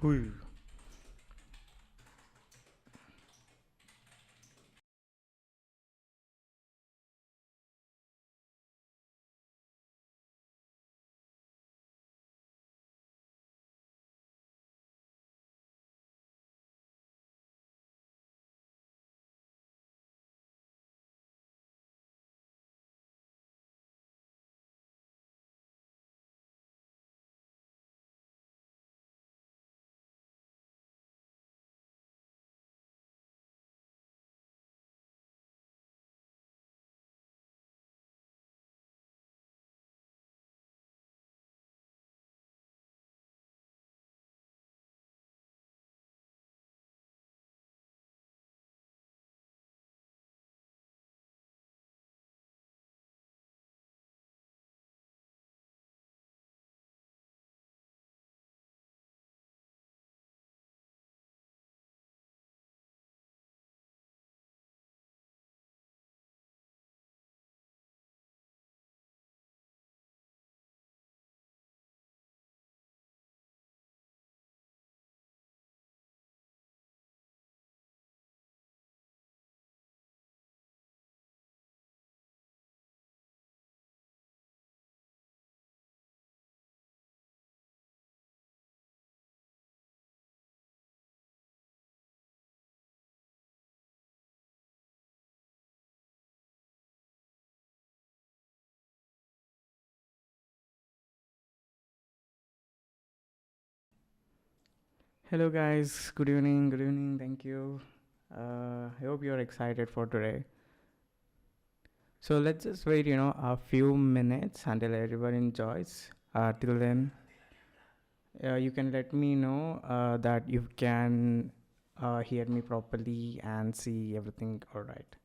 Ooh. Hello guys, good evening, thank you. I hope you're excited for today. So let's just wait, a few minutes until everyone enjoys. Till then, you can let me know that you can hear me properly and see everything alright.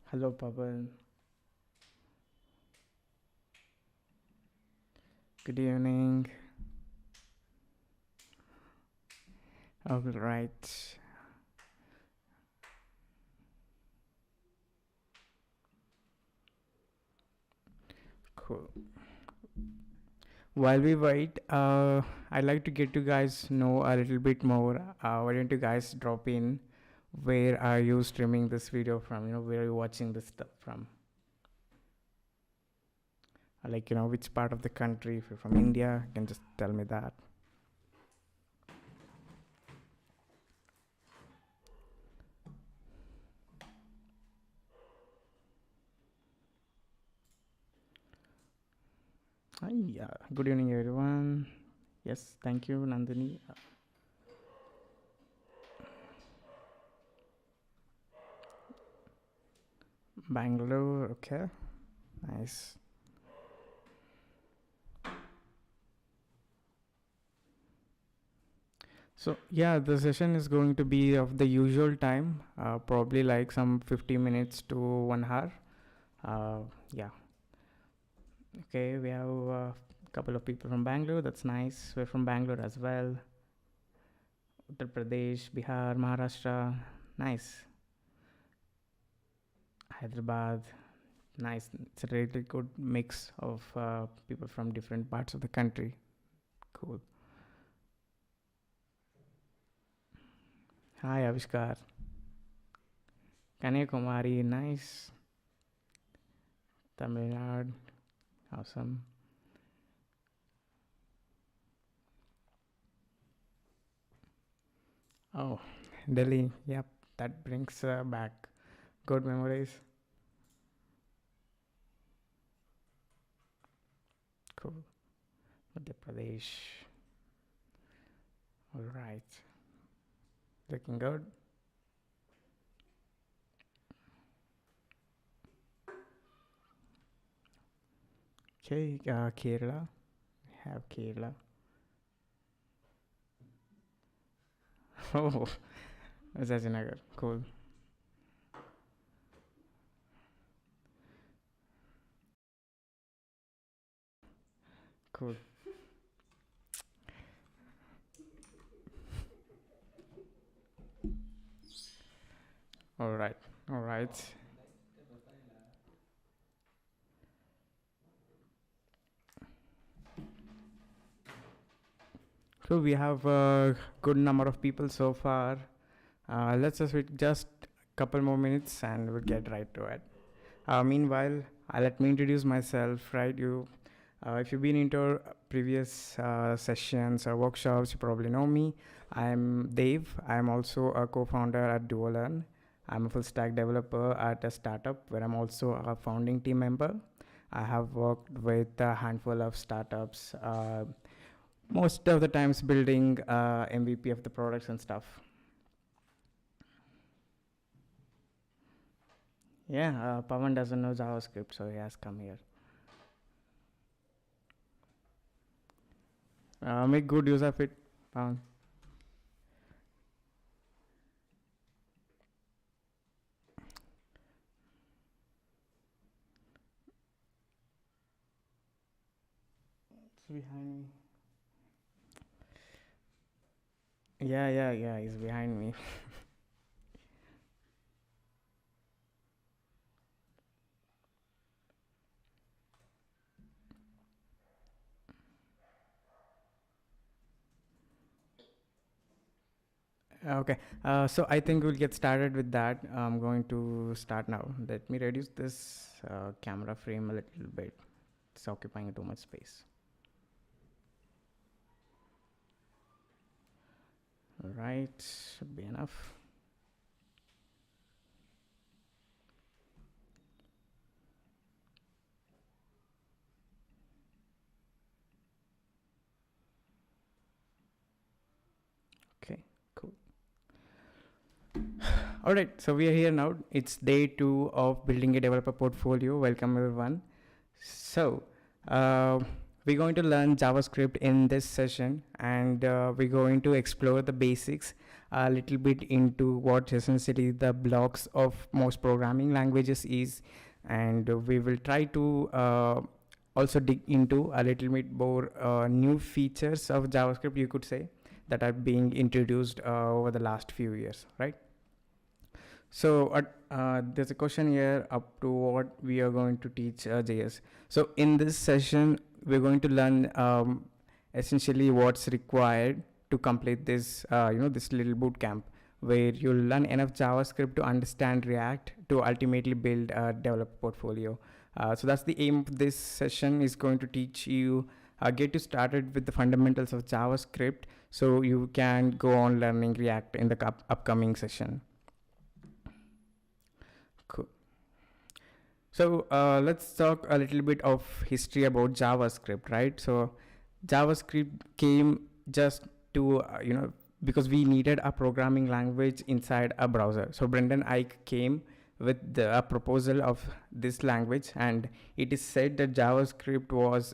Hello, Pavel. Good evening. Alright, cool. While we wait, I'd like to get you guys know a little bit more. Why don't you guys drop in? Where are you streaming this video from? Where are you watching this stuff from? Like, which part of the country? If you're from India, you can just tell me that. Hi, good evening, everyone. Yes, thank you, Nandini. Bangalore, okay, nice. So yeah, the session is going to be of the usual time, probably like some 50 minutes to 1 hour. Yeah. Okay, we have a couple of people from Bangalore. That's nice. We're from Bangalore as well. Uttar Pradesh, Bihar, Maharashtra. Nice. Hyderabad. Nice. It's a really good mix of people from different parts of the country. Cool. Hi, Avishkar. Kanyakumari. Nice. Tamil Nadu. Awesome. Oh, Delhi. Yep. That brings back good memories. Cool. Madhya Pradesh. All right. Looking good. Okay, Kerala. We have Kerala. Oh, Zazinagar. Cool. Cool. All right. All right. So we have a good number of people so far. Let's just wait just a couple more minutes and we'll get right to it. Meanwhile, let me introduce myself. Right, if you've been into our previous sessions or workshops, you probably know me. I'm Dave. I'm also a co-founder at Duolearn. I'm a full stack developer at a startup where I'm also a founding team member. I have worked with a handful of startups, most of the times building MVP of the products and stuff. Yeah, Pawan doesn't know JavaScript, so he has come here. Make good use of it, Pawan. It's behind me. Yeah, he's behind me. Okay, so I think we'll get started with that. I'm going to start now. Let me reduce this camera frame a little bit. It's occupying too much space. All right, should be enough. Okay, cool. All right, so we are here now. It's day 2 of building a developer portfolio. Welcome everyone. So we're going to learn JavaScript in this session, and we're going to explore the basics a little bit into what essentially the blocks of most programming languages is, and we will try to also dig into a little bit more new features of JavaScript, you could say, that are being introduced over the last few years, right? So there's a question here up to what we are going to teach JS. So in this session, we're going to learn essentially what's required to complete this, this little boot camp, where you'll learn enough JavaScript to understand React to ultimately build a developer portfolio. So that's the aim of this session, is going to teach you, get you started with the fundamentals of JavaScript so you can go on learning React in the upcoming session. Cool. So let's talk a little bit of history about JavaScript, right? So JavaScript came just to, because we needed a programming language inside a browser. So Brendan Eich came with a proposal of this language, and it is said that JavaScript was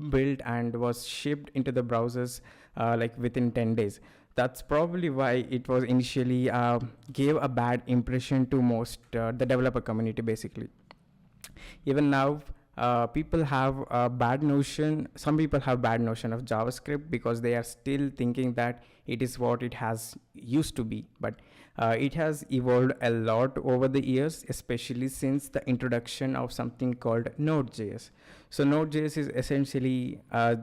built and was shipped into the browsers like within 10 days. That's probably why it was initially gave a bad impression to most the developer community. Basically, even now, people have a bad notion. Some people have bad notion of JavaScript because they are still thinking that it is what it has used to be. But it has evolved a lot over the years, especially since the introduction of something called Node.js. So Node.js is essentially a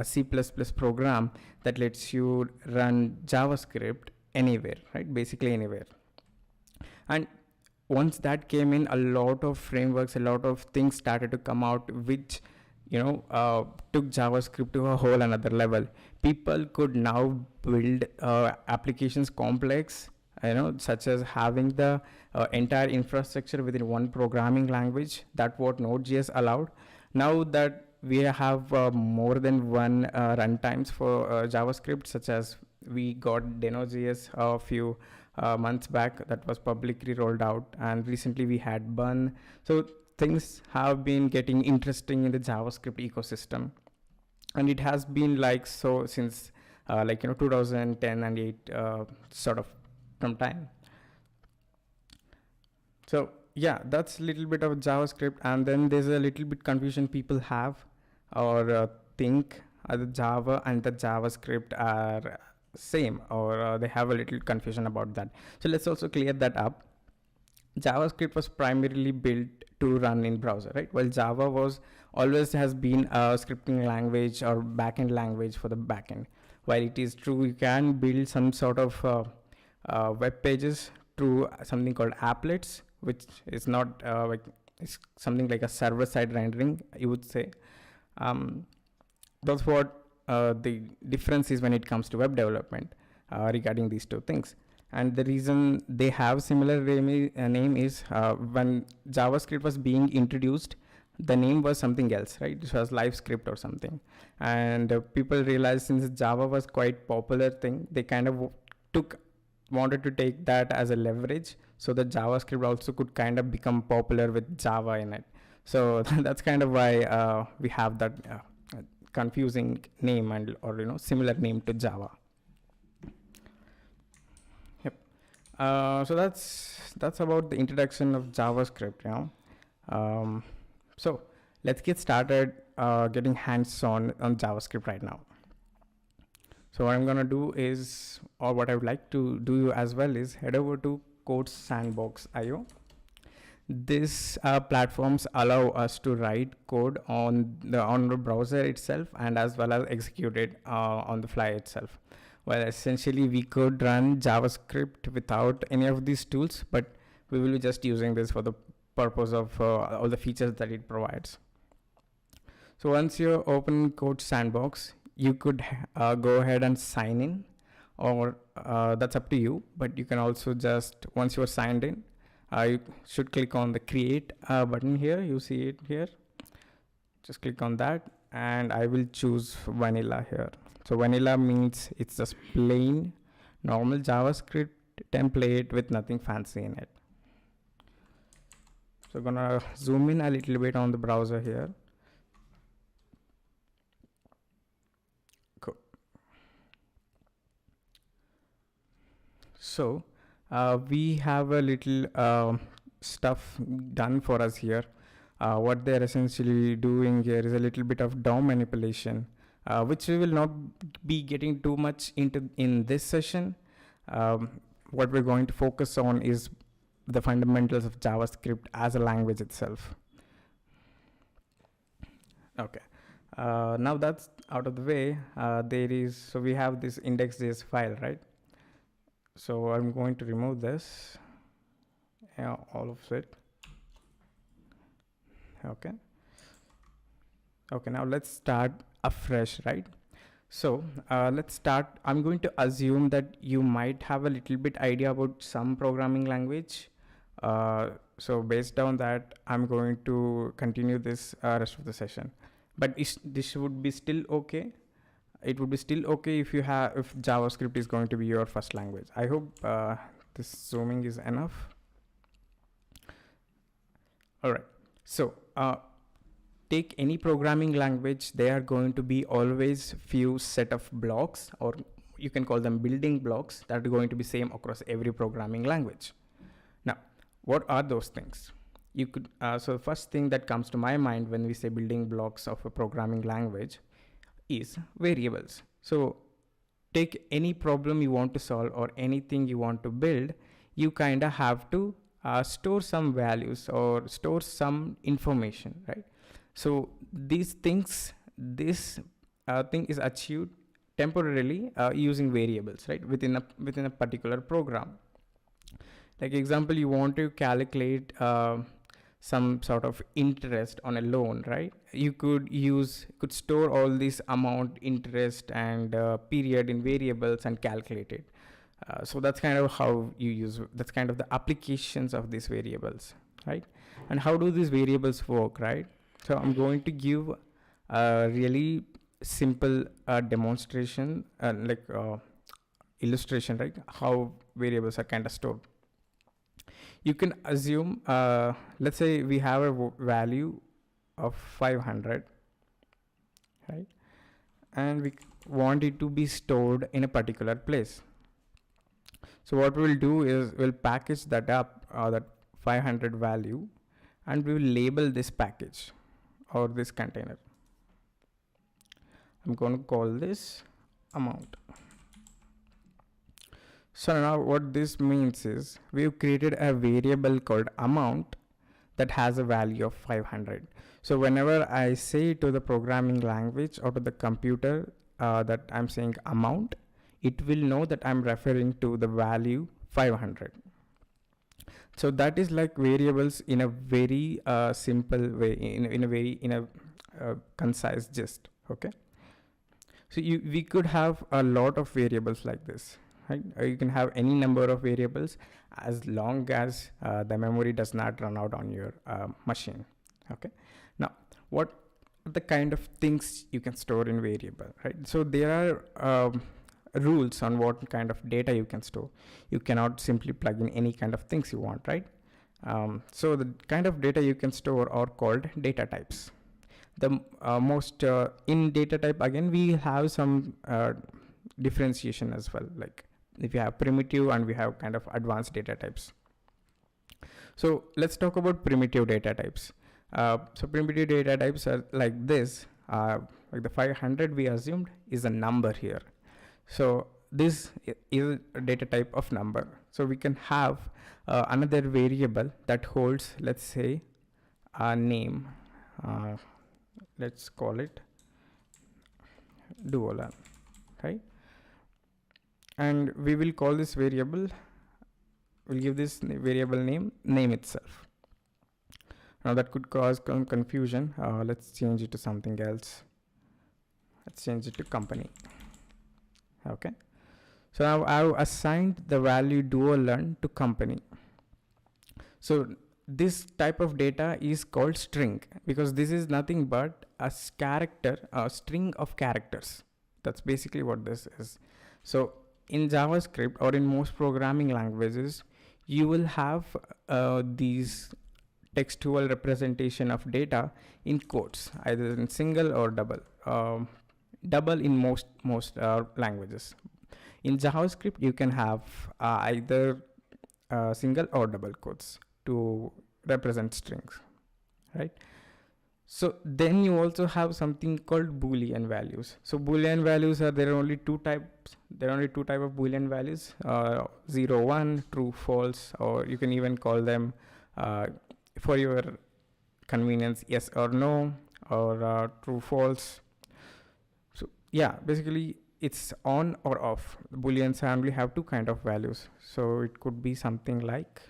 C++ program that lets you run JavaScript anywhere, right? Basically anywhere. And once that came in, a lot of frameworks, a lot of things started to come out, which took JavaScript to a whole another level. People could now build applications complex, such as having the entire infrastructure within one programming language. That what Node.js allowed. Now that we have more than one runtimes for JavaScript, such as we got Deno.js a few months back that was publicly rolled out, and recently we had Bun. So things have been getting interesting in the JavaScript ecosystem, and it has been like so since 2010 and 8 sort of from time. So yeah, that's a little bit of JavaScript, and then there's a little bit confusion people have or think the Java and the JavaScript are same, or they have a little confusion about that. So let's also clear that up. JavaScript was primarily built to run in browser, right? While Java was always has been a scripting language or backend language for the backend. While it is true you can build some sort of web pages through something called applets, which is not like it's something like a server-side rendering, you would say. That's what the difference is when it comes to web development regarding these two things. And the reason they have similar name is when JavaScript was being introduced, the name was something else, right? It was LiveScript or something. And people realized since Java was quite popular thing, they kind of wanted to take that as a leverage so that JavaScript also could kind of become popular with Java in it. So that's kind of why we have that confusing name and or similar name to Java. So that's about the introduction of JavaScript. So let's get started getting hands-on JavaScript right now. So what I'm gonna do is, or what I would like to do as well is head over to codesandbox.io. These platforms allow us to write code on the browser itself and as well as execute it on the fly itself. Well, essentially we could run JavaScript without any of these tools, but we will be just using this for the purpose of all the features that it provides. So once you open Code Sandbox, you could go ahead and sign in, or that's up to you, but you can also just, once you're signed in, you should click on the create button here. You see it here. Just click on that, and I will choose vanilla here. So vanilla means it's just plain normal JavaScript template with nothing fancy in it. So I'm gonna zoom in a little bit on the browser here. Cool. So we have a little stuff done for us here. What they're essentially doing here is a little bit of DOM manipulation, which we will not be getting too much into in this session. What we're going to focus on is the fundamentals of JavaScript as a language itself. Okay. Now that's out of the way. So we have this index.js file, right? So I'm going to remove this, all of it. Okay. Okay, now let's start afresh, right? So let's start. I'm going to assume that you might have a little bit idea about some programming language. So based on that, I'm going to continue this rest of the session. But this would be still okay. It would be still okay if JavaScript is going to be your first language. I hope this zooming is enough. All right. So take any programming language, they are going to be always few set of blocks, or you can call them building blocks, that are going to be same across every programming language. Now, what are those things? You could so the first thing that comes to my mind when we say building blocks of a programming language is variables. So take any problem you want to solve or anything you want to build, you kind of have to store some values or store some information, right? So these things, this thing is achieved temporarily using variables, right? Within a particular program. Like example, you want to calculate some sort of interest on a loan, right? You could store all this amount, interest, and period in variables and calculate it. So that's kind of how that's kind of the applications of these variables, right? And how do these variables work, right? So I'm going to give a really simple demonstration, illustration, right? How variables are kind of stored. You can assume, let's say we have a value of 500, right? And we want it to be stored in a particular place. So what we'll do is we'll package that up, that 500 value, and we will label this package or this container. I'm going to call this amount. So now what this means is we've created a variable called amount that has a value of 500. So whenever I say to the programming language or to the computer that I'm saying amount, it will know that I'm referring to the value 500. So that is like variables in a very simple way, in a concise gist. Okay. So we could have a lot of variables like this, right? Or you can have any number of variables as long as the memory does not run out on your machine. Okay. Now, what are the kind of things you can store in variable, right? So there are rules on what kind of data you can store. You cannot simply plug in any kind of things you want, right? So the kind of data you can store are called data types. The most in data type, again, we have some differentiation as well. Like if you have primitive and we have kind of advanced data types. So let's talk about primitive data types. So primitive data types are like this. Like the 500 we assumed is a number here. So this is a data type of number. So we can have another variable that holds, let's say, a name. Let's call it Duolearn, right? And we will call this variable, we'll give this variable name itself. Now that could cause confusion. Let's change it to something else. Let's change it to company. Okay. So now I've assigned the value Duolearn to company. So this type of data is called string because this is nothing but a string of characters. That's basically what this is. So in JavaScript or in most programming languages, you will have these textual representation of data in quotes, either in single or double. Double in most languages. In JavaScript, you can have either single or double quotes to represent strings, right? So then you also have something called Boolean values. So Boolean values there are only two types. There are only two types of Boolean values: 0, 1, true, false, or you can even call them for your convenience yes or no, or true, false. So yeah, basically it's on or off. Booleans only have two kind of values. So it could be something like,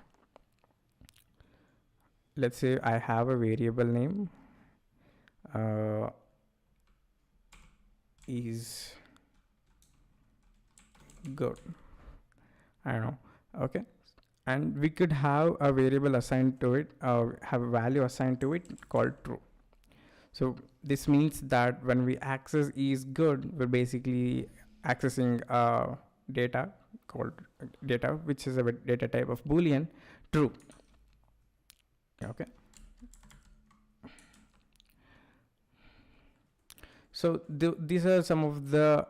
let's say I have a variable name is good. I don't know. Okay. And we could have a variable assigned to it, have a value assigned to it called true. So this means that when we access is good, we're basically accessing data called data, which is a data type of Boolean true. Okay. So these are some of the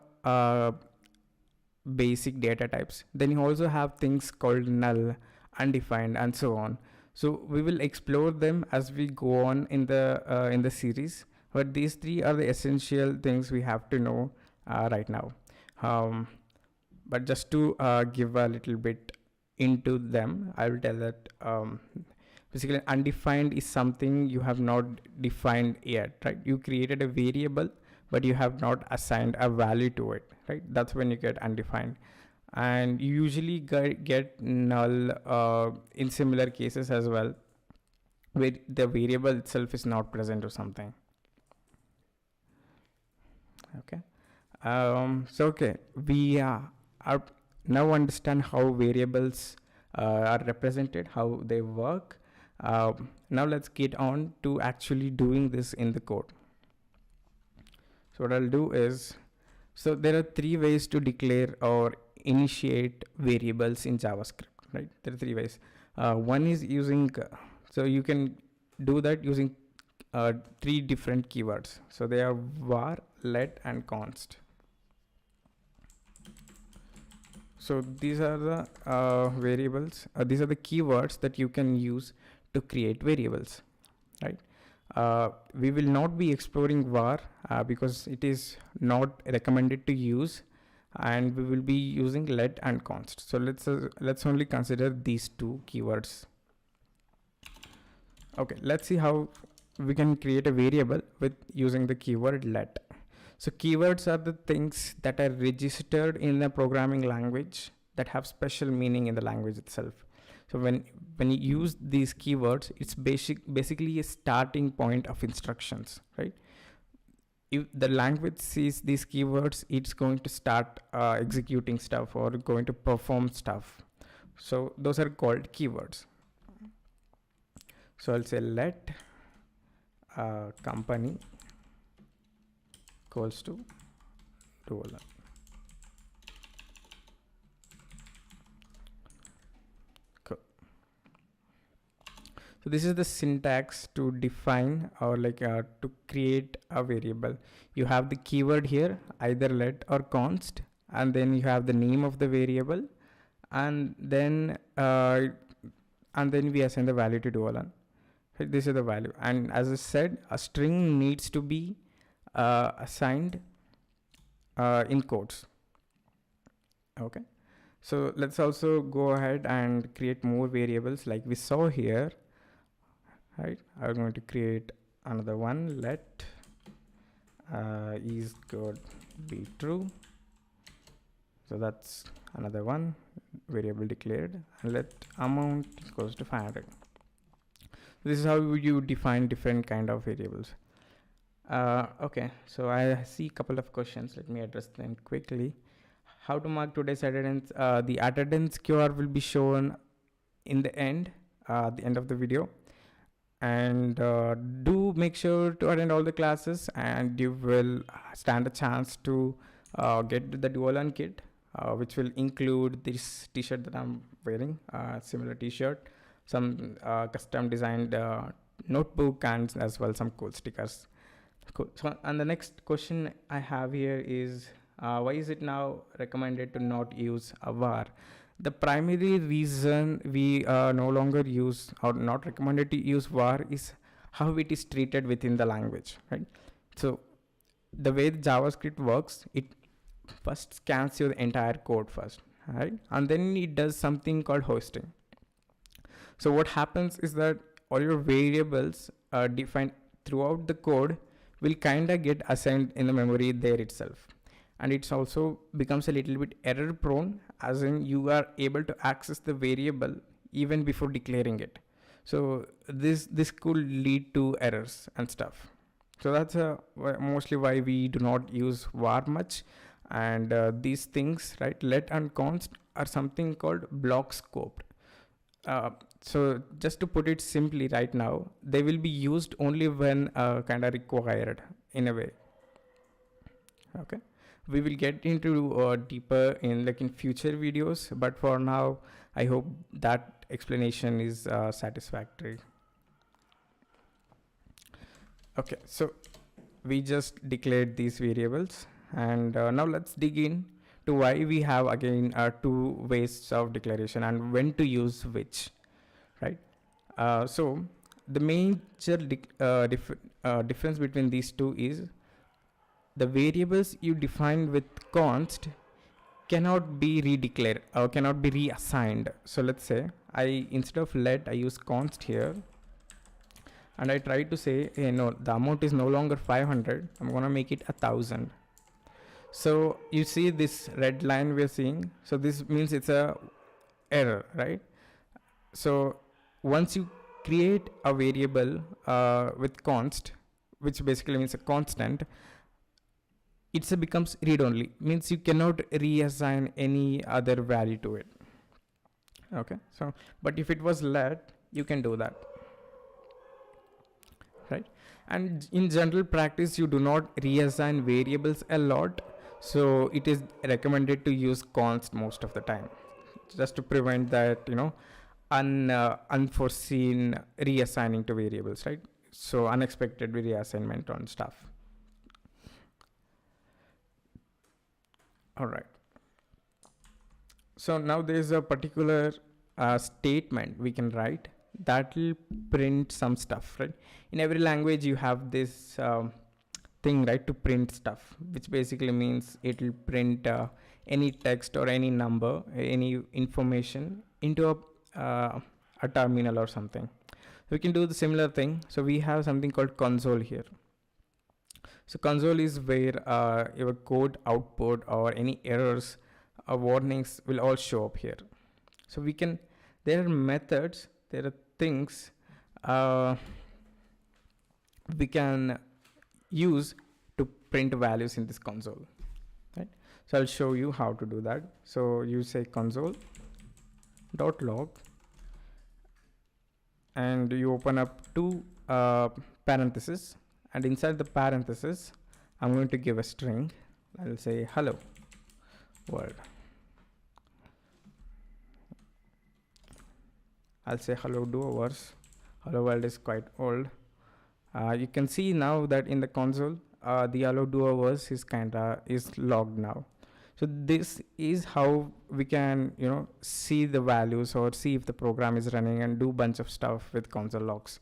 basic data types. Then you also have things called null, undefined, and so on. So we will explore them as we go on in the series. But these three are the essential things we have to know right now. But just to give a little bit into them, I will tell that basically undefined is something you have not defined yet, right? You created a variable, but you have not assigned a value to it, right? That's when you get undefined. And you usually get null in similar cases as well, where the variable itself is not present or something. Okay. So okay, we are now understand how variables are represented, how they work. Now let's get on to actually doing this in the code. So what I'll do is, so there are three ways to declare or initiate variables in JavaScript, right? There are three ways. One is using, so you can do that using three different keywords. So they are var, let, and const. So these are the variables. These are the keywords that you can use to create variables, right? We will not be exploring var because it is not recommended to use, and we will be using let and const. So let's only consider these two keywords. Okay, let's see how we can create a variable with using the keyword let. So keywords are the things that are registered in a programming language that have special meaning in the language itself. So when you use these keywords, it's basically a starting point of instructions, right? If the language sees these keywords, it's going to start executing stuff or going to perform stuff. So those are called keywords. So I'll say let company equals to Duolearn. Cool. So this is the syntax to define or to create a variable. You have the keyword here, either let or const, and then you have the name of the variable, and then we assign the value to Duolearn. This is the value, and as I said, a string needs to be assigned in quotes. Okay, so let's also go ahead and create more variables like we saw here, right? I'm going to create another one, let is good be true. So that's another one variable declared, and let amount equals to 500. This is how you define different kind of variables. Okay, so I see a couple of questions. Let me address them quickly. How to mark today's attendance? The attendance QR will be shown in the end, the end of the video. And do make sure to attend all the classes, and you will stand a chance to get the Duolearn kit, which will include this t-shirt that I'm wearing, similar t-shirt, some custom designed notebook, and as well some cool stickers. Cool. So, and the next question I have here is why is it now recommended to not use a var? The primary reason we no longer use or not recommended to use var is how it is treated within the language, right? So the way the JavaScript works, it first scans your entire code first, right? And then it does something called hosting. So what happens is that all your variables defined throughout the code will kind of get assigned in the memory there itself. And it's also becomes a little bit error prone, as in you are able to access the variable even before declaring it. So this could lead to errors and stuff. So that's mostly why we do not use var much. And these things, right, let and const are something called block scoped. So just to put it simply right now, they will be used only when kind of required in a way. Okay, we will get into deeper in future videos, but for now I hope that explanation is satisfactory. Okay, so we just declared these variables, and now let's dig in to why we have again two ways of declaration and when to use which, right? So the major difference between these two is the variables you define with const cannot be redeclared or cannot be reassigned. So let's say instead of let, I use const here, and I try to say, hey, no, the amount is no longer 500. I'm gonna make it 1,000. So you see this red line we're seeing. So this means it's a error, right? So once you create a variable with const, which basically means a constant, it becomes read only, means you cannot reassign any other value to it. Okay, so but if it was let, you can do that, right? And in general practice, you do not reassign variables a lot, so it is recommended to use const most of the time, just to prevent that, you know, unforeseen reassigning to variables, right? So unexpected reassignment on stuff. All right. So now there is a particular statement we can write that will print some stuff, right? In every language you have this thing, right, to print stuff, which basically means it will print any text or any number, any information into a terminal or something. We can do the similar thing. So we have something called console here. So console is where your code output or any errors or warnings will all show up here. So we can, there are methods, there are things we can use to print values in this console, right? So I'll show you how to do that. So you say console.log and you open up two parentheses, and inside the parentheses I'm going to give a string. I'll say hello world. I'll say hello doers. Hello world is quite old. You can see now that in the console the hello doers is logged now. So this is how we can, you know, see the values or see if the program is running and do bunch of stuff with console logs.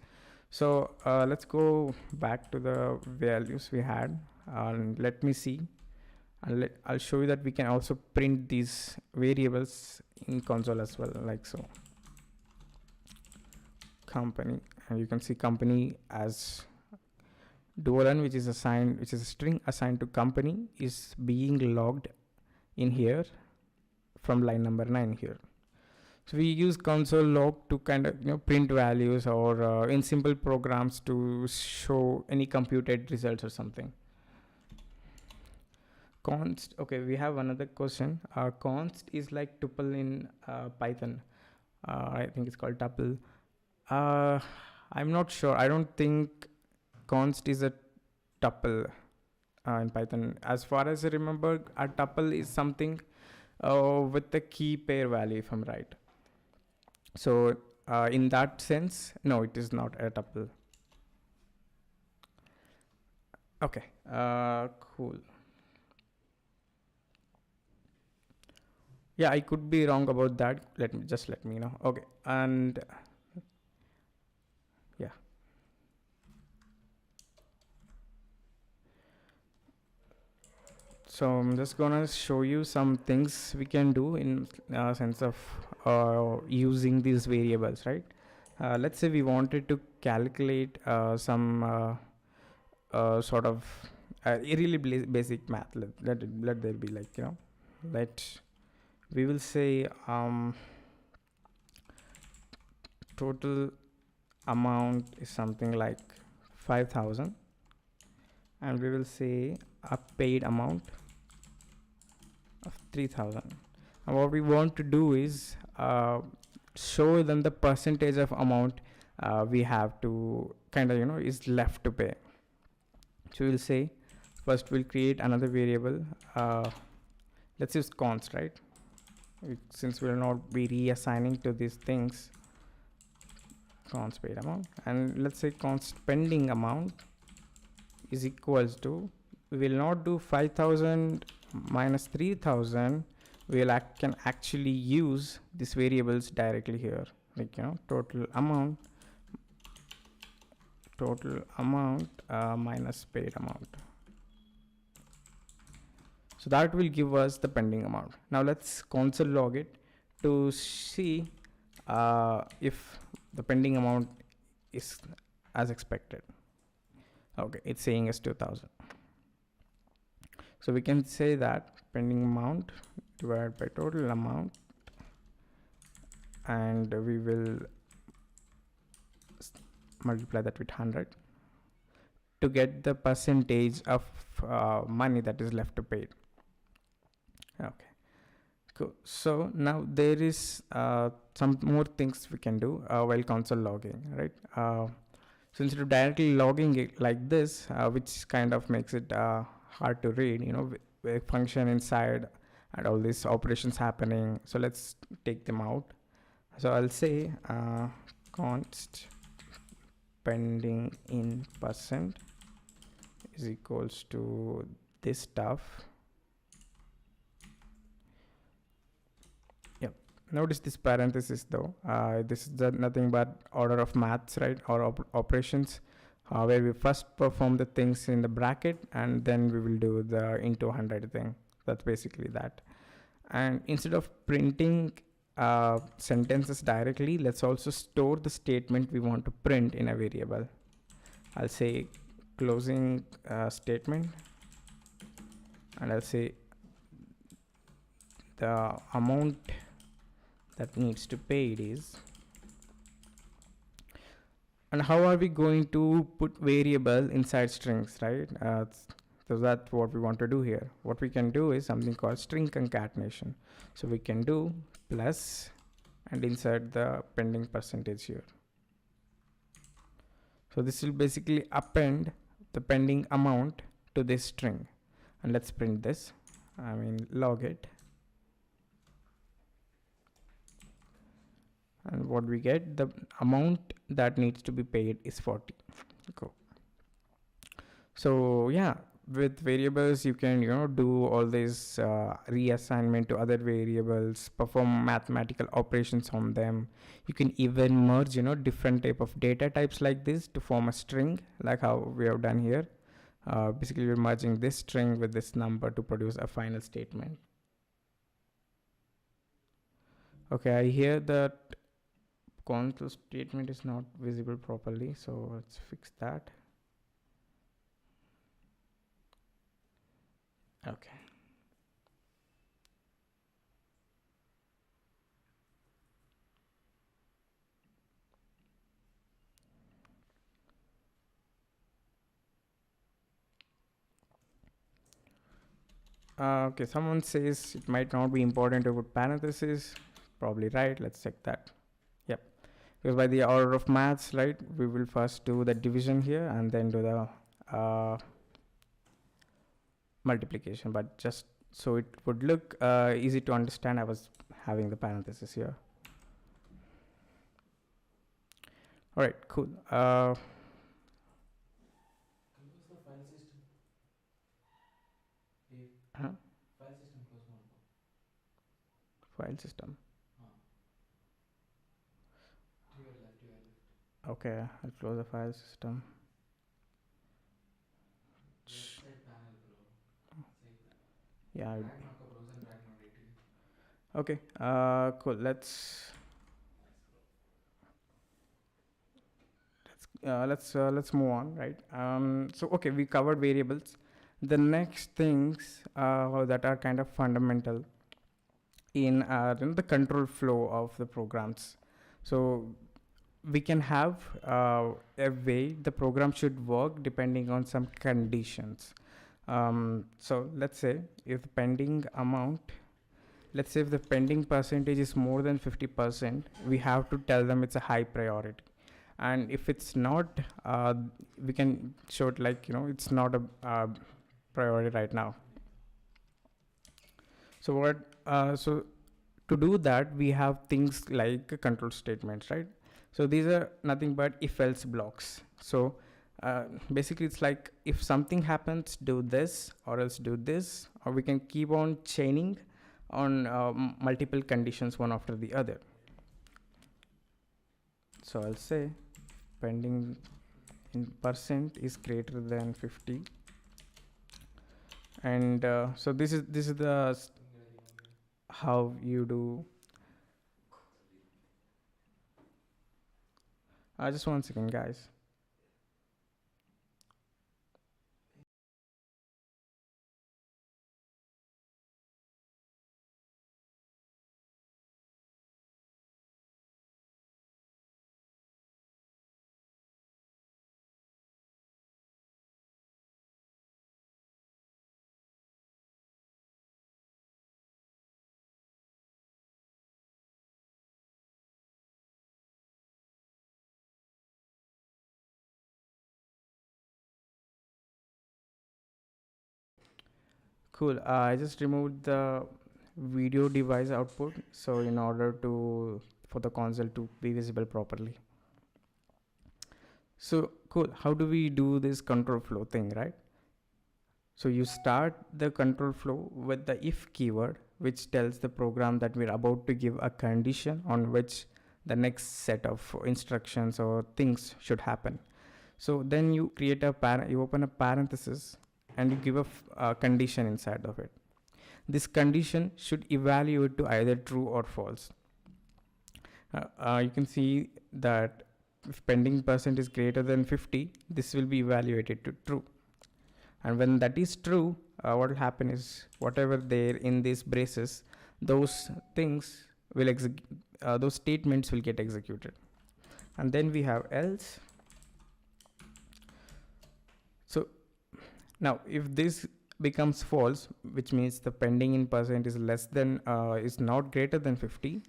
So let's go back to the values we had, and let me see. I'll show you that we can also print these variables in console as well, like so. Company, and you can see company as Duolearn, which is a string assigned to company, is being logged in here from line number 9 here. So we use console log to kind of, you know, print values, or in simple programs to show any computed results or something. Const, okay, we have another question. Const is like tuple in Python. I think it's called tuple. I'm not sure. I don't think const is a tuple in Python. As far as I remember, a tuple is something with the key pair value, if I'm right. So in that sense, no, it is not a tuple. Okay, cool. Yeah, I could be wrong about that. Let me know. Okay, and yeah. So I'm just gonna show you some things we can do in sense of using these variables, right? Let's say we wanted to calculate some sort of really basic math. Let there be, like, you know, we will say total amount is something like 5,000, and we will say a paid amount of 3,000. And what we want to do is show them the percentage of amount we have to kind of, you know, is left to pay. So we'll say, first we'll create another variable. Let's use const, right? Since we'll not be reassigning to these things, const paid amount, and let's say const pending amount is equals to, we will not do 5,000 minus 3,000. Can actually use these variables directly here, like, you know, total amount minus paid amount. So that will give us the pending amount. Now let's console log it to see if the pending amount is as expected. Okay, it's saying is 2,000. So we can say that pending amount divided by total amount, and we will multiply that with 100 to get the percentage of money that is left to pay. Okay, cool. So now there is some more things we can do while console logging, right? So instead of directly logging it like this, which kind of makes it hard to read, you know, with function inside and all these operations happening. So let's take them out. So I'll say const pending in percent is equals to this stuff. Yep. Notice this parenthesis though. This is nothing but order of maths, right? Or operations, where we first perform the things in the bracket and then we will do the into 100 thing. That's basically that. And instead of printing sentences directly, let's also store the statement we want to print in a variable. I'll say closing statement, and I'll say the amount that needs to pay it is. And how are we going to put variable inside strings, right? So that's what we want to do here. What we can do is something called string concatenation. So we can do plus and insert the pending percentage here. So this will basically append the pending amount to this string. And let's print this. Log it. And what we get, the amount that needs to be paid is 40. Cool. So yeah, with variables you can do all this reassignment to other variables, perform mathematical operations on them. You can even merge different type of data types like this to form a string, like how we have done here. Basically we're merging this string with this number to produce a final statement. Okay, I hear that console statement is not visible properly, so let's fix that. Okay. Okay, someone says it might not be important to put parentheses. Probably right. Let's check that. Yep. Because by the order of maths, right, we will first do the division here and then do the multiplication. But just so it would look easy to understand, I was having the parentheses here. All right, cool. Close the file system. Huh? File system close one. File system. To your left, to your left. Okay, I'll close the file system. Left side panel, bro. Save that. Yeah. Drag marker browse and drag node right to you. Okay. Cool. Let's move on, right? So okay, we covered variables. The next things that are kind of fundamental in the control flow of the programs. So we can have a way the program should work depending on some conditions. So let's say if the pending amount, let's say if the pending percentage is more than 50%, we have to tell them it's a high priority. And if it's not, we can show it like, it's not a priority right now. So so to do that, we have things like control statements, right? So these are nothing but if else blocks. So basically it's like if something happens, do this or else do this, or we can keep on chaining on multiple conditions one after the other. So I'll say pending in percent is greater than 50, and so this is the how you do. Just 1 second, guys. Cool. I just removed the video device output, so in order for the console to be visible properly. So cool. How do we do this control flow thing, right? So you start the control flow with the if keyword, which tells the program that we're about to give a condition on which the next set of instructions or things should happen. So then you create you open a parenthesis and you give a condition inside of it. This condition should evaluate to either true or false. You can see that if pending percent is greater than 50, this will be evaluated to true. And when that is true, what will happen is whatever there in these braces, those things will those statements will get executed. And then we have else. So now if this becomes false, which means the pending in percent is less than is not greater than 50,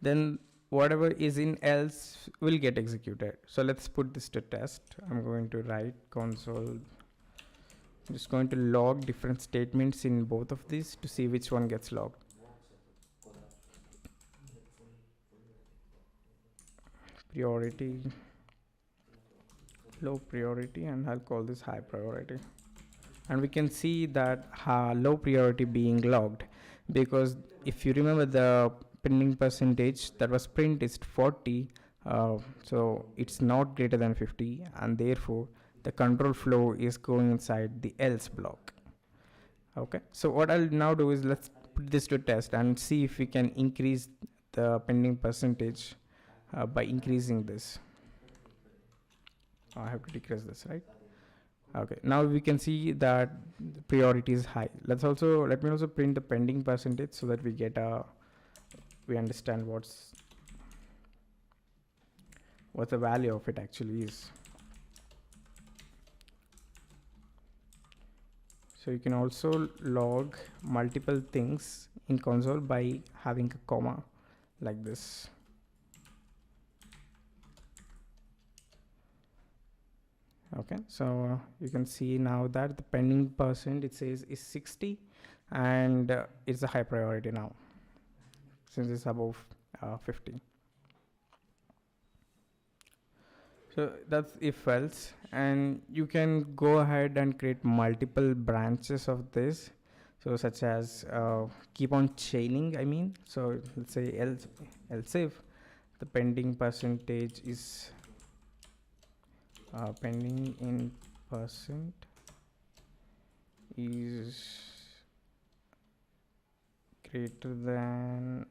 then whatever is in else will get executed. So let's put this to test. I'm going to write console. I'm just going to log different statements in both of these to see which one gets logged. Priority, low priority, and I'll call this high priority. And we can see that low priority being logged, because if you remember the pending percentage that was print is 40, so it's not greater than 50, and therefore the control flow is going inside the else block. Okay, so what I'll now do is let's put this to test and see if we can increase the pending percentage by increasing this. I have to decrease this, right? Okay, now we can see that the priority is high. Let me also print the pending percentage so that we get we understand what's the value of it actually is. So you can also log multiple things in console by having a comma like this. Okay, so you can see now that the pending percent it says is 60, and it's a high priority now since it's above 50. So that's if else, and you can go ahead and create multiple branches of this. So such as keep on chaining, I mean, so let's say else if the pending percentage is pending in percent is greater than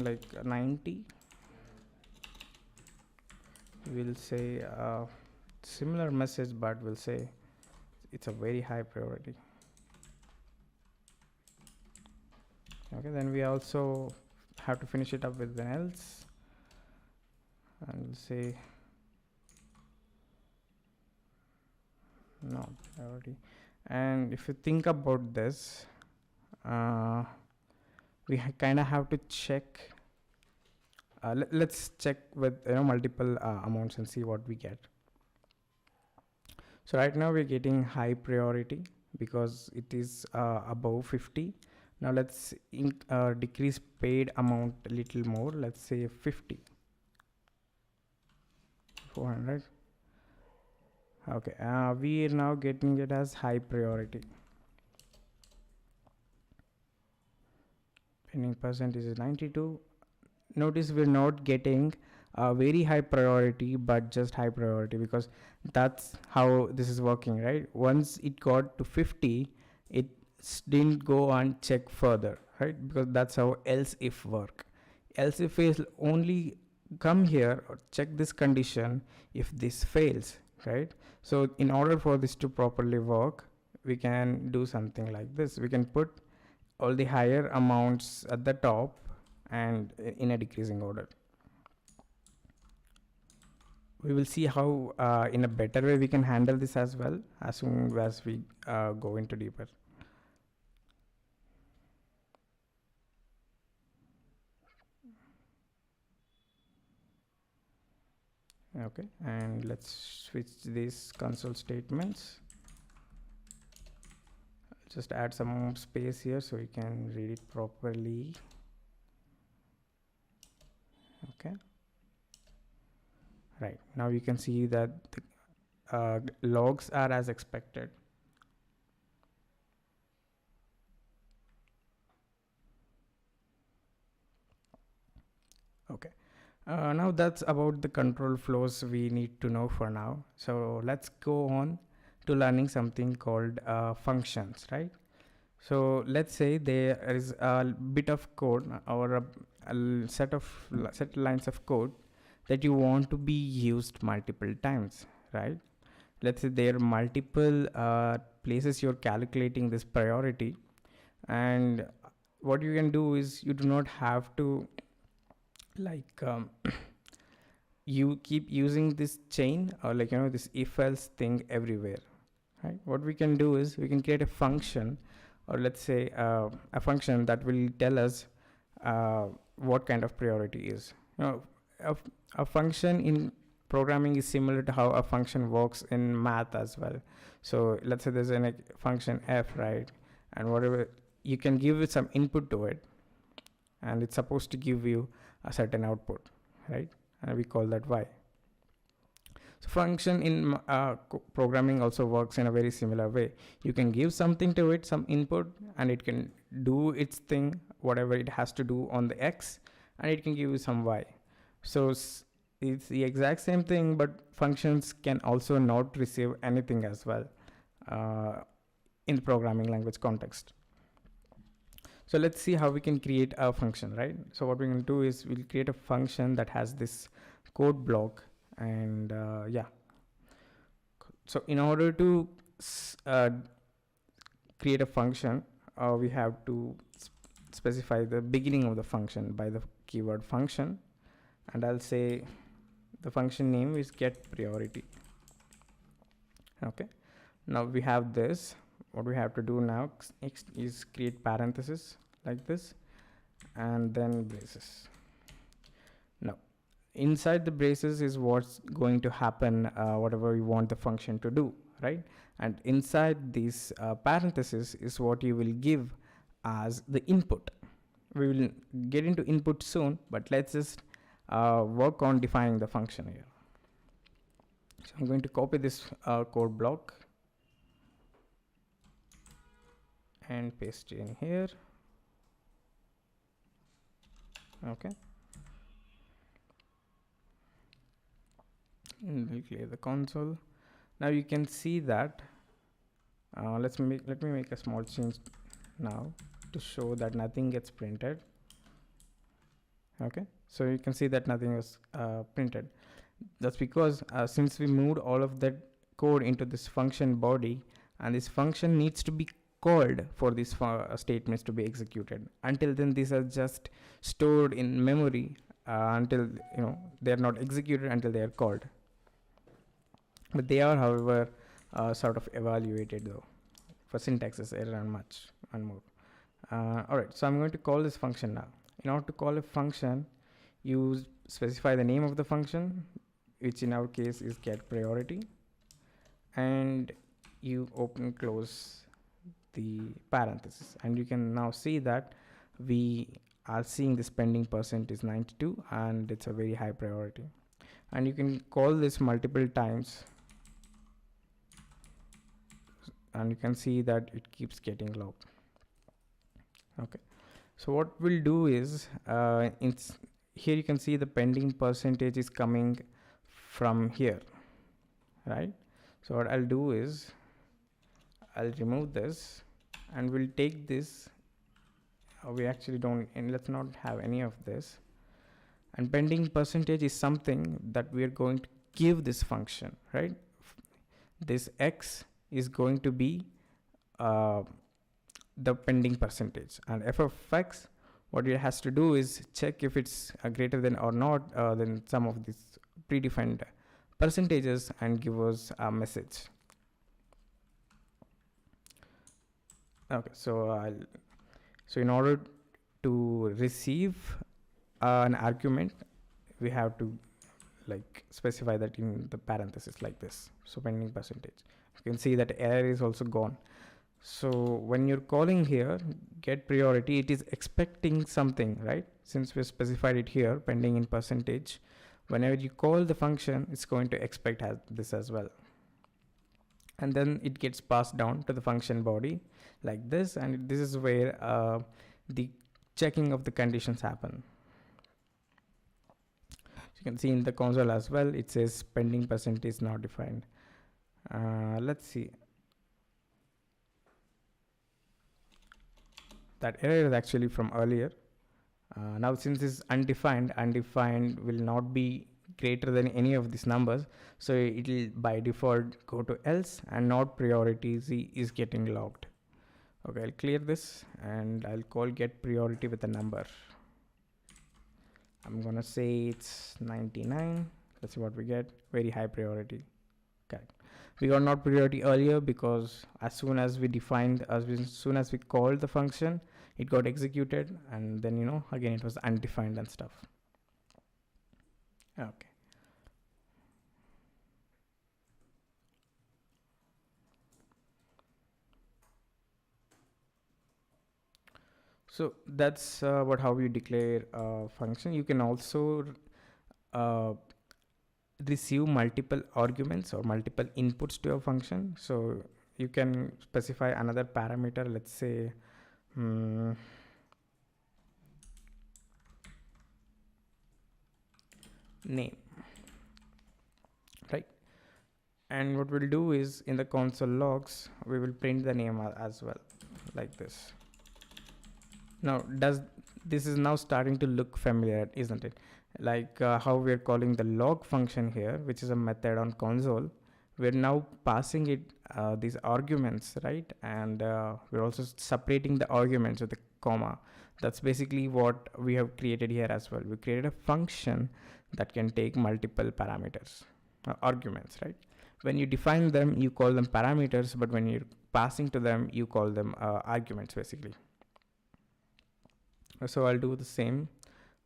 like 90, we'll say similar message, but we'll say it's a very high priority. Okay, then we also have to finish it up with an else, and we'll say no priority. And if you think about this, we kind of have to check. Let's check with multiple amounts and see what we get. So right now we're getting high priority because it is above 50. Now let's decrease paid amount a little more. Let's say 50. 400. Okay, we are now getting it as high priority. Pending percentage is 92. Notice we're not getting a very high priority, but just high priority, because that's how this is working, right? Once it got to 50, it didn't go and check further, right? Because that's how else if work. Else if is only come here or check this condition if this fails, right? So in order for this to properly work, we can do something like this. We can put all the higher amounts at the top and in a decreasing order. We will see how in a better way we can handle this as well as soon as we go into deeper. Okay, and let's switch these console statements. Just add some space here so you can read it properly. Okay, right, now you can see that the logs are as expected. Okay. Now that's about the control flows we need to know for now. So let's go on to learning something called functions, right? So let's say there is a bit of code or a set lines of code that you want to be used multiple times, right? Let's say there are multiple places you're calculating this priority, and what you can do is you do not have to like you keep using this chain or this if else thing everywhere, right? What we can do is we can create a function, or let's say a function that will tell us what kind of priority is. A, a function in programming is similar to how a function works in math as well. So let's say there's a function f, right? And whatever, you can give it some input to it, and it's supposed to give you a certain output, right? And we call that y. So function in programming also works in a very similar way. You can give something to it, some input, and it can do its thing, whatever it has to do on the x, and it can give you some y. So it's the exact same thing, but functions can also not receive anything as well in the programming language context. So let's see how we can create a function, right? So what we're going to do is we'll create a function that has this code block, and yeah. So in order to create a function, we have to specify the beginning of the function by the keyword function, and I'll say the function name is get priority. Okay, now we have this. What we have to do now next is create parentheses like this, and then braces. Now inside the braces is what's going to happen, whatever you want the function to do, right? And inside these parentheses is what you will give as the input. We will get into input soon, but let's just work on defining the function here. So I'm going to copy this code block and paste it in here. Okay, and we'll clear the console. Now you can see that let me make a small change now to show that nothing gets printed. Okay, so you can see that nothing is printed. That's because since we moved all of that code into this function body, and this function needs to be called for these statements to be executed. Until then, these are just stored in memory until they are not executed until they are called. But they are, however, sort of evaluated though for syntaxes error and more. All right, so I'm going to call this function now. In order to call a function, you specify the name of the function, which in our case is get priority, and you open close the parenthesis, and you can now see that we are seeing this pending percent is 92, and it's a very high priority. And you can call this multiple times, and you can see that it keeps getting logged. Okay, so what we'll do is here you can see the pending percentage is coming from here, right? So what I'll do is I'll remove this, and we'll take this. We actually don't, and let's not have any of this. And pending percentage is something that we are going to give this function, right? This x is going to be the pending percentage, and f of x, what it has to do is check if it's greater than or not than some of these predefined percentages, and give us a message. Okay, so in order to receive an argument, we have to specify that in the parenthesis like this. So pending percentage, you can see that error is also gone. So when you're calling here get priority, it is expecting something, right? Since we specified it here pending in percentage, whenever you call the function, it's going to expect this as well, and then it gets passed down to the function body like this, and this is where the checking of the conditions happen. You can see in the console as well, it says pending percent is not defined. Let's see. That error is actually from earlier. Now since it's undefined, undefined will not be greater than any of these numbers, so it will by default go to else, and not priority z is getting logged. Okay, I'll clear this and I'll call get priority with a number. I'm gonna say it's 99. Let's see what we get. Very high priority. Correct. We got not priority earlier because as soon as we defined, as soon as we called the function, it got executed, and then again it was undefined and stuff. Okay. So that's how you declare a function. You can also receive multiple arguments or multiple inputs to a function. So you can specify another parameter, let's say name, right? And what we'll do is in the console logs, we will print the name as well, like this. Now, this is now starting to look familiar, isn't it? Like how we're calling the log function here, which is a method on console. We're now passing it these arguments, right? And we're also separating the arguments with a comma. That's basically what we have created here as well. We created a function that can take multiple parameters, arguments, right? When you define them, you call them parameters, but when you're passing to them, you call them arguments, basically. So I'll do the same,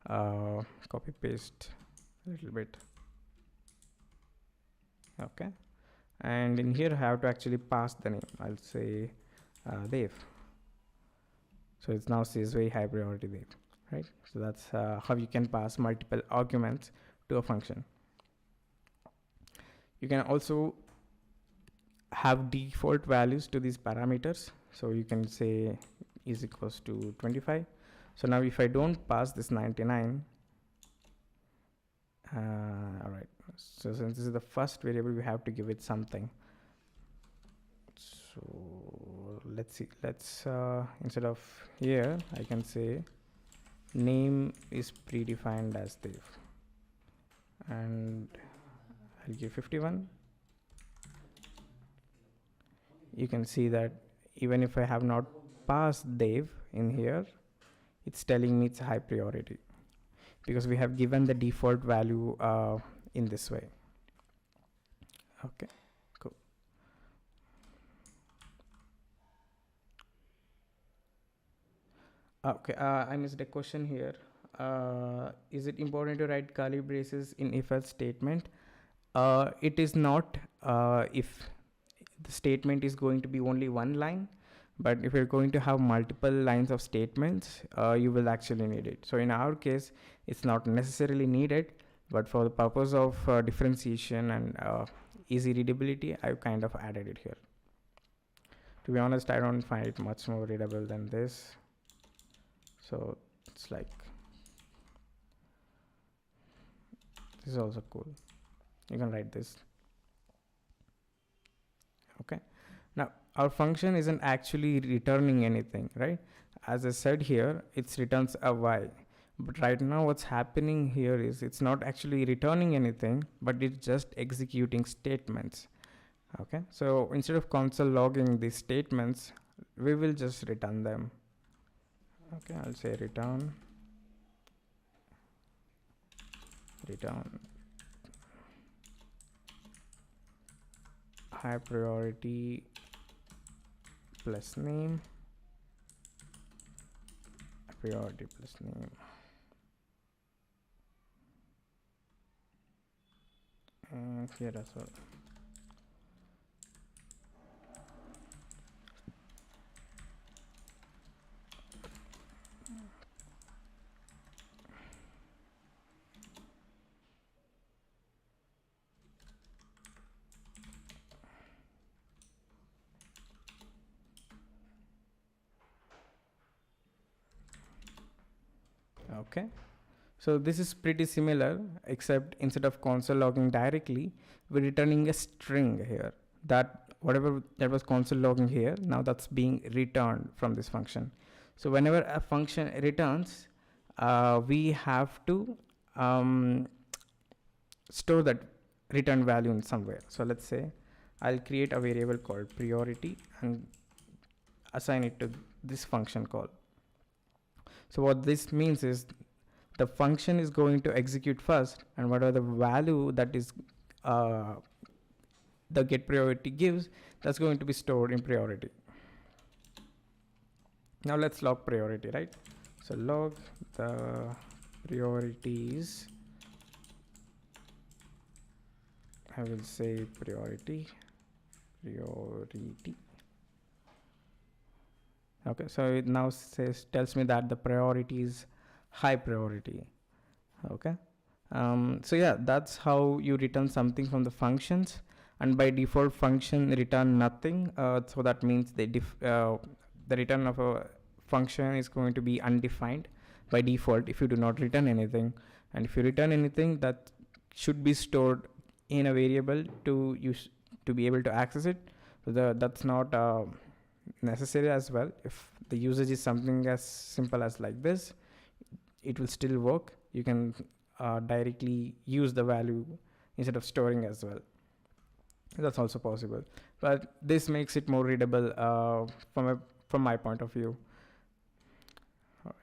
copy paste a little bit. Okay, and in here I have to actually pass the name. I'll say Dev. So it now says very high priority Dev, right? So that's how you can pass multiple arguments to a function. You can also have default values to these parameters. So you can say is equals to 25. So now if I don't pass this 99, all right. So since this is the first variable, we have to give it something. So let's see. Let's instead of here, I can say name is predefined as Dev, and I'll give 51. You can see that even if I have not passed Dev in here, it's telling me it's high priority because we have given the default value in this way. Okay, cool. Okay, I missed a question here. Is it important to write curly braces in if-else statement? It is not if the statement is going to be only one line, but if you're going to have multiple lines of statements, you will actually need it. So in our case, it's not necessarily needed, but for the purpose of differentiation and easy readability, I've kind of added it here. To be honest, I don't find it much more readable than this. So it's like, this is also cool. You can write this. Okay. Now our function isn't actually returning anything, right? As I said here, it returns a y. But right now what's happening here is it's not actually returning anything, but it's just executing statements. Okay, so instead of console logging these statements, we will just return them. Okay, I'll say return high priority plus name, priority plus name, and here as well. Okay, So this is pretty similar, except instead of console logging directly, we're returning a string here. That whatever that was console logging here, now that's being returned from this function. So whenever a function returns, we have to store that return value in somewhere. So let's say I'll create a variable called priority and assign it to this function call. So what this means is the function is going to execute first, and whatever the value that is the get priority gives, that's going to be stored in priority. Now let's log priority, right? So log the priorities. I will say priority. Okay, so it now tells me that the priority is high priority. Okay, so yeah, that's how you return something from the functions. And by default, function return nothing. So that means the return of a function is going to be undefined by default if you do not return anything. And if you return anything, that should be stored in a variable to use to be able to access it. So that's not necessary as well. If the usage is something as simple as like this, it will still work. You can directly use the value instead of storing as well. That's also possible, but this makes it more readable from my point of view. All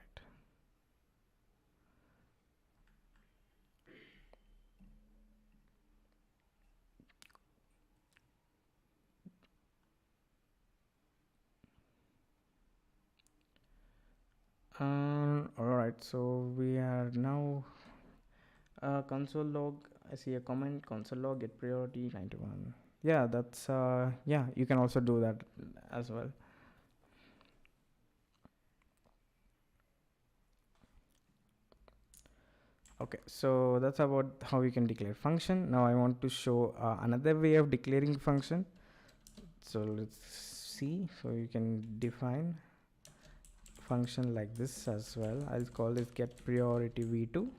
right. All right. So we are now console log. I see a comment. Console log get priority 91. Yeah, that's yeah. You can also do that as well. Okay, so that's about how you can declare function. Now I want to show another way of declaring function. So let's see. So you can define function like this as well. I'll call this get priority v2.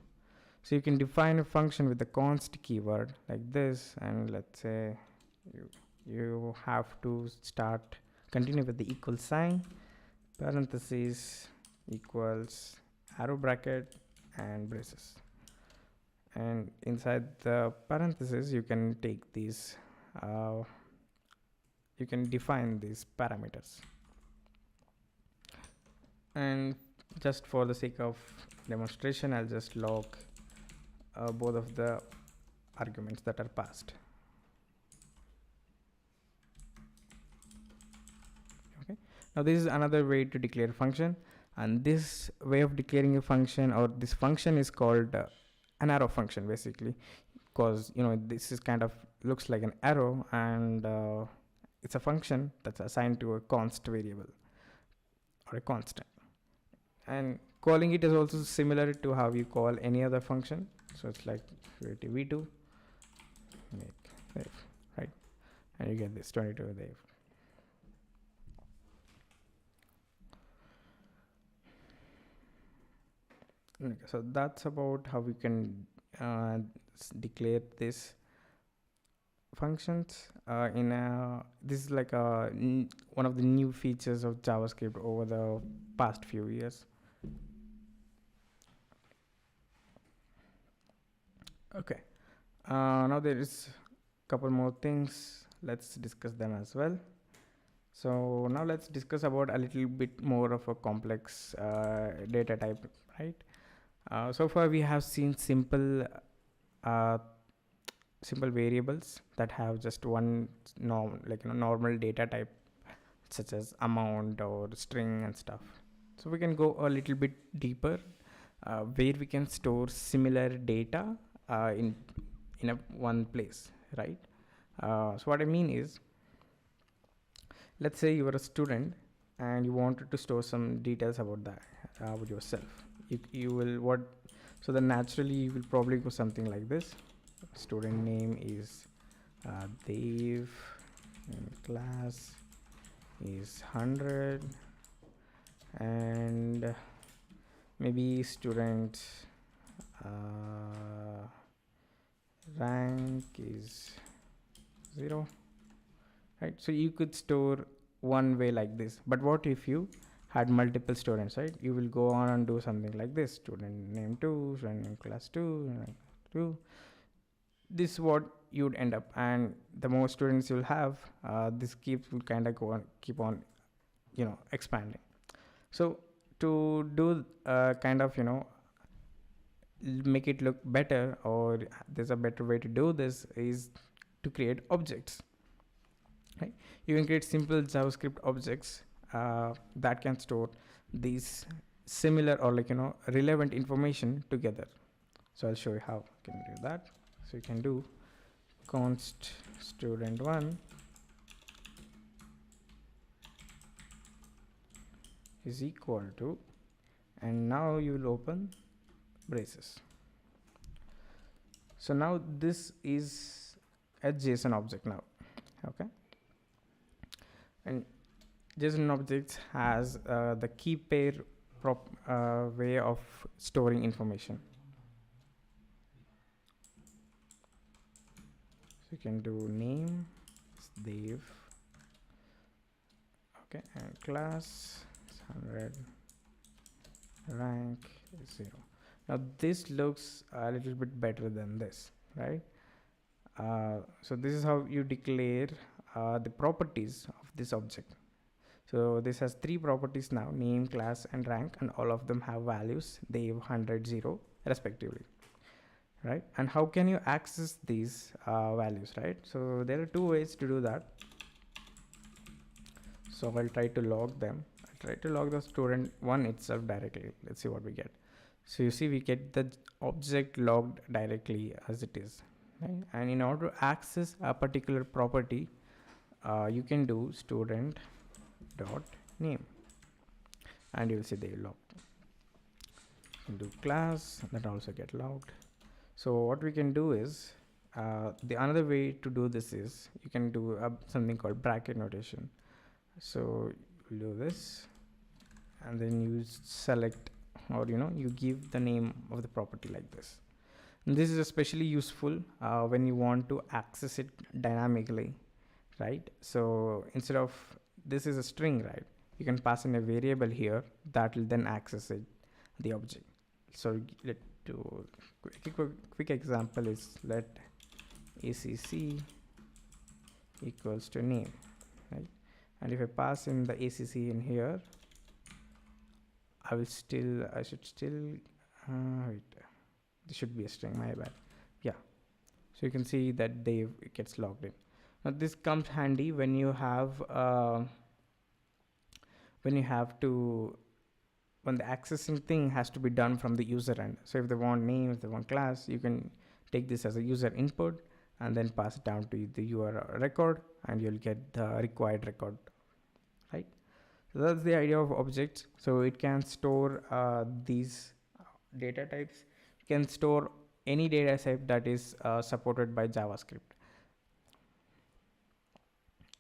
So you can define a function with the const keyword like this, and let's say you have to continue with the equal sign, parentheses, equals, arrow bracket, and braces. And inside the parentheses, you can take these you can define these parameters. And just for the sake of demonstration, I'll just log both of the arguments that are passed. Okay, now this is another way to declare a function, and this way of declaring a function, or this function, is called an arrow function, basically, because this is kind of looks like an arrow, and it's a function that's assigned to a const variable or a constant. And calling it is also similar to how you call any other function. So it's like v2 make if, right, and you get this 22 with if. Okay, so that's about how we can declare this functions this is like one of the new features of JavaScript over the past few years. Okay, now there is a couple more things. Let's discuss them as well. So now let's discuss about a little bit more of a complex data type, right? So far we have seen simple variables that have just one normal data type, such as amount or string and stuff. So we can go a little bit deeper, where we can store similar data in one place, right? So what I mean is, let's say you are a student and you wanted to store some details about that about yourself. You will so then naturally you will probably go something like this. Student name is Dev, and class is 100, and maybe student rank is 0, right? So you could store one way like this, but what if you had multiple students, right? You will go on and do something like this: student name 2, student name class 2, 2. This is what you'd end up, and the more students you'll have, this will kind of go on, keep on, expanding. So to do kind of, make it look better, or there's a better way to do this, is to create objects, right? You can create simple JavaScript objects that can store these similar, or relevant information together. So I'll show you how you can do that. So you can do const student1 is equal to, and now you will open braces. So now this is a JSON object now, okay? And JSON objects has the key pair way of storing information. So you can do name is Dev, okay, and class is 100, rank is 0. Now this looks a little bit better than this, right? So this is how you declare the properties of this object. So this has 3 properties now: name, class, and rank, and all of them have values. They have 100, 0 respectively, right? And how can you access these values, right? So there are 2 ways to do that. So I'll try to log them. I'll try to log the student1 itself directly. Let's see what we get. So you see we get the object logged directly as it is, right? And in order to access a particular property, you can do student dot name, and you will see they logged. You can do class, that also get logged. So what we can do is, the another way to do this is, you can do something called bracket notation. So we'll do this, and then you select, or you give the name of the property like this. And this is especially useful when you want to access it dynamically, right? So instead of, this is a string, right? You can pass in a variable here that will then access it, the object. So let do quick example is, let ACC equals to name, right? And if I pass in the ACC in here, I should still wait, this should be a string, my bad. Yeah, so you can see that it gets logged in. Now this comes handy when you have when the accessing thing has to be done from the user end. So if they want name, if they want class, you can take this as a user input and then pass it down to the URL record, and you'll get the required record, right? So that's the idea of objects. So it can store these data types. It can store any data type that is supported by JavaScript.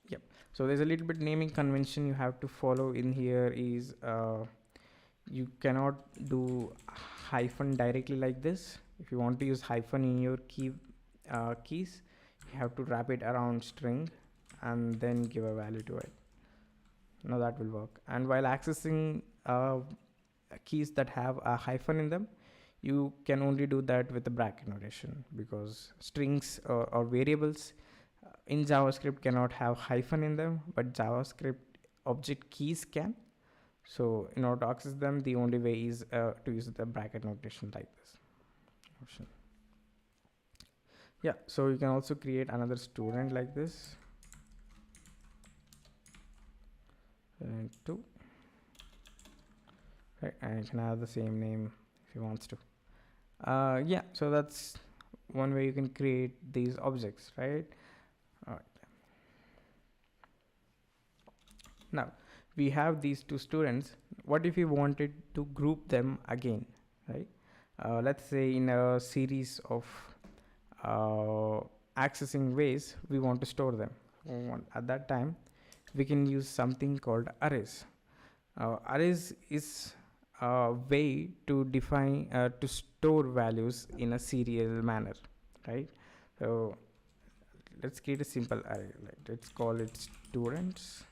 Yep. So there's a little bit naming convention you have to follow in here is, you cannot do hyphen directly like this. If you want to use hyphen in your keys, you have to wrap it around string and then give a value to it. Now that will work. And while accessing keys that have a hyphen in them, you can only do that with the bracket notation, because strings or variables in JavaScript cannot have hyphen in them, but JavaScript object keys can. So in order to access them, the only way is to use the bracket notation like this. Yeah, so you can also create another student like this. And 2. Right, and you can have the same name if you wants to. Yeah, so that's one way you can create these objects, right? All right. Now we have these 2 students. What if you wanted to group them again, right? Let's say in a series of accessing ways we want to store them. At that time, we can use something called arrays. Arrays is way to define to store values in a serial manner, right? So let's create a simple array. Let's call it students.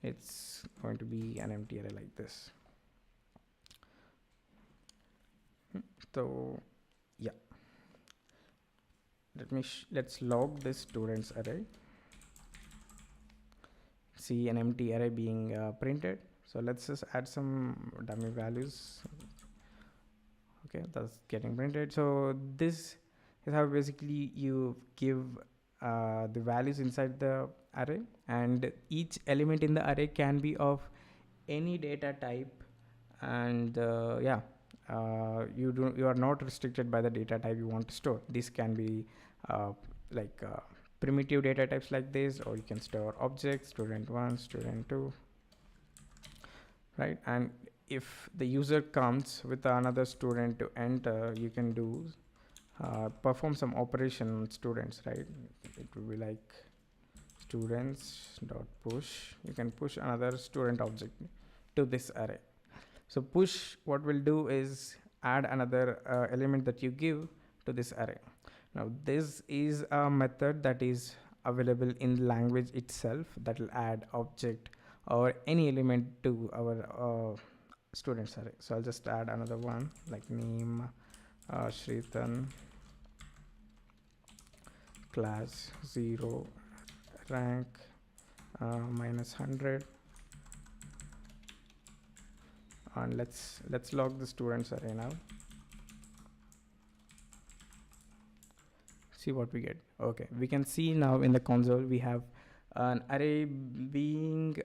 It's going to be an empty array like this. So yeah, let's log this students array. See an empty array being printed. So let's just add some dummy values. Okay, that's getting printed. So this is how basically you give the values inside the array, and each element in the array can be of any data type. And you are not restricted by the data type you want to store. This can be uh, like primitive data types like this, or you can store objects, student1, student2, right? And if the user comes with another student to enter, you can do perform some operation on students, right? It will be like students dot push. You can push another student object to this array. So push, what we'll do is add another element that you give to this array. Now this is a method that is available in language itself that will add object or any element to our students array. So I'll just add another one like name, Shritan, class 0, rank -100, and let's log the students array now. See what we get. Okay, we can see now in the console we have an array being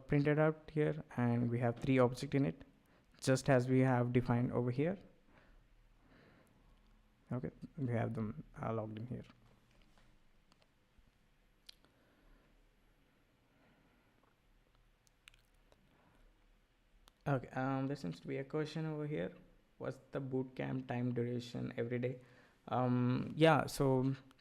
printed out here, and we have 3 objects in it, just as we have defined over here. Okay, we have them logged in here. Okay, there seems to be a question over here. What's the bootcamp time duration every day? Yeah, so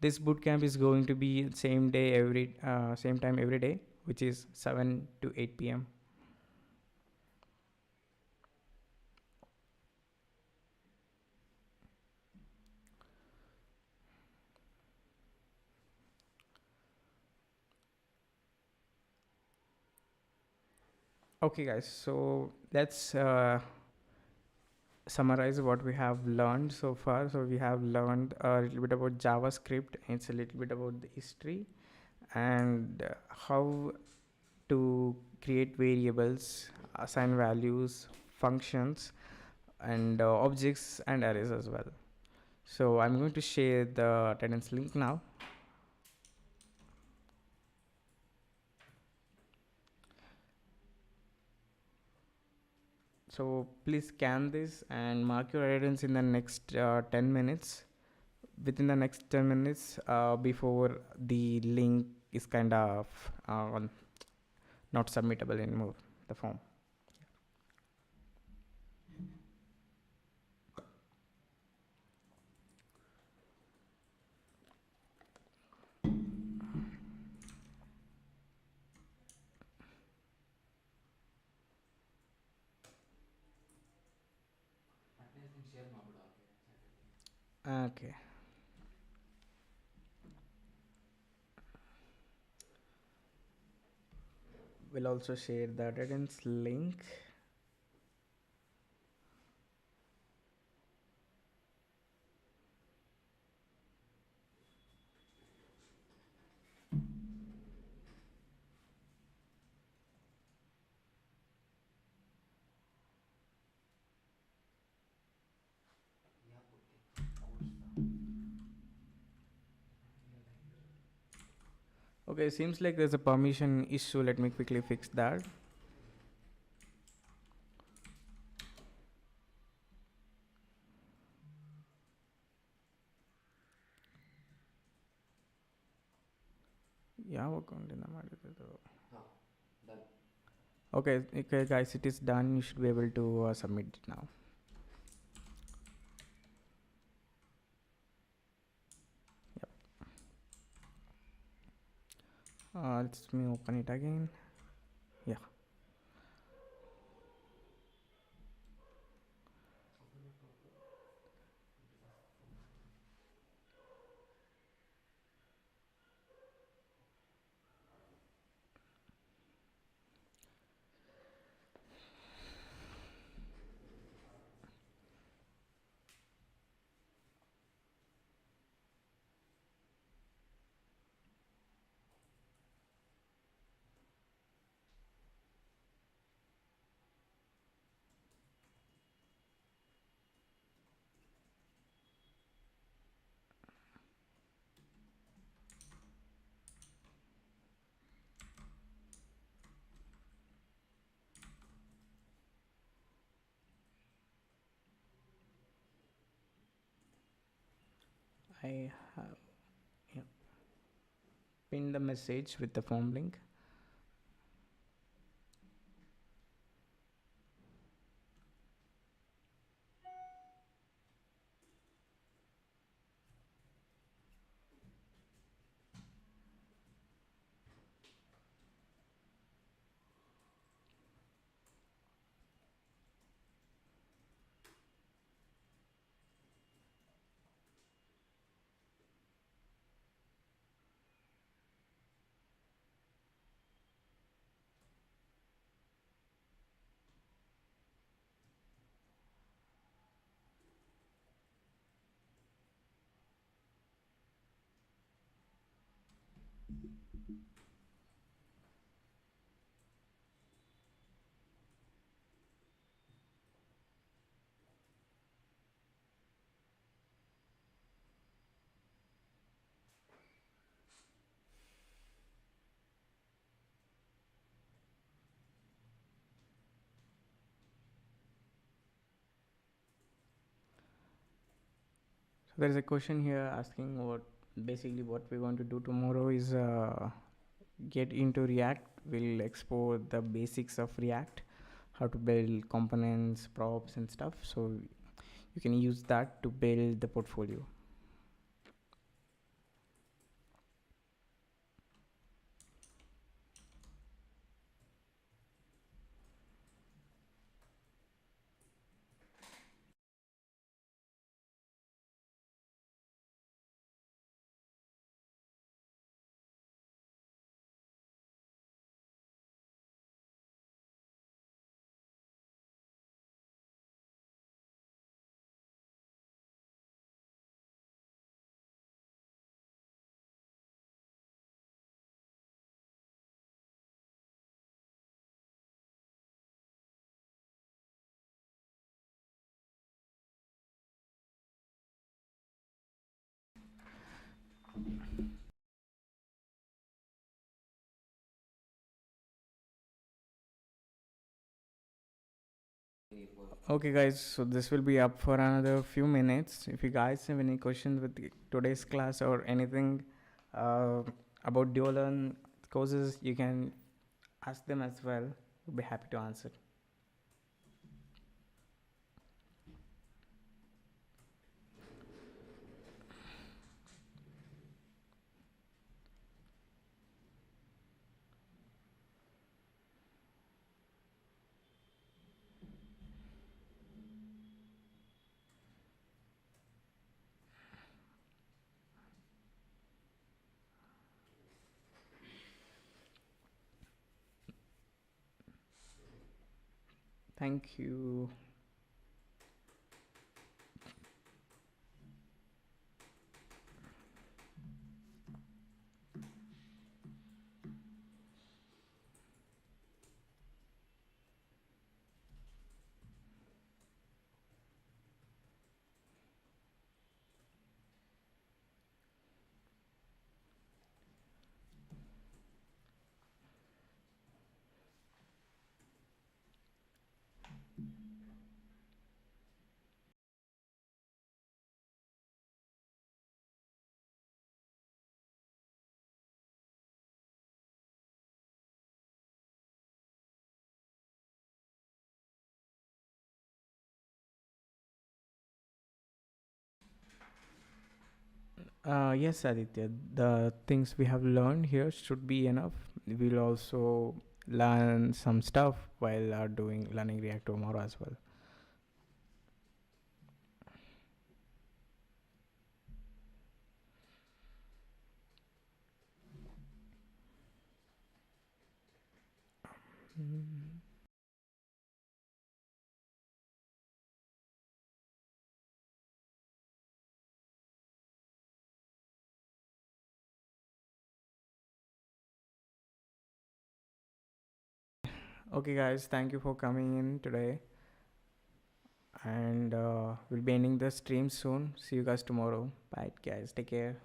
this bootcamp is going to be same time every day, which is 7 to 8 p.m. Okay, guys, so let's summarize what we have learned so far. So we have learned a little bit about JavaScript. It's a little bit about the history and how to create variables, assign values, functions, and objects and arrays as well. So I'm going to share the attendance link now. So please scan this and mark your attendance in the next 10 minutes. Within the next 10 minutes before the link is kind of not submittable anymore, the form. Okay. We'll also share the attendance link. Okay, seems like there's a permission issue. Let me quickly fix that. ಯಾವ ಅಕೌಂಟಿಂದ ಮಾಡಿದ್ದು? Okay, guys, it is done. You should be able to submit it now. Yep. Let me open it again. Yeah. I have, yeah, pinned the message with the form link. So there is a question here asking what basically what we're going to do tomorrow is get into React. We'll explore the basics of React, how to build components, props, and stuff. So you can use that to build the portfolio. Okay, guys, so this will be up for another few minutes. If you guys have any questions with today's class or anything uh, about Duolearn courses, you can ask them as well. We'll be happy to answer. Thank you. Yes, Aditya, the things we have learned here should be enough. We'll also learn some stuff while doing learning React tomorrow as well. Mm. Okay, guys, thank you for coming in today. And we'll be ending the stream soon. See you guys tomorrow. Bye, guys. Take care.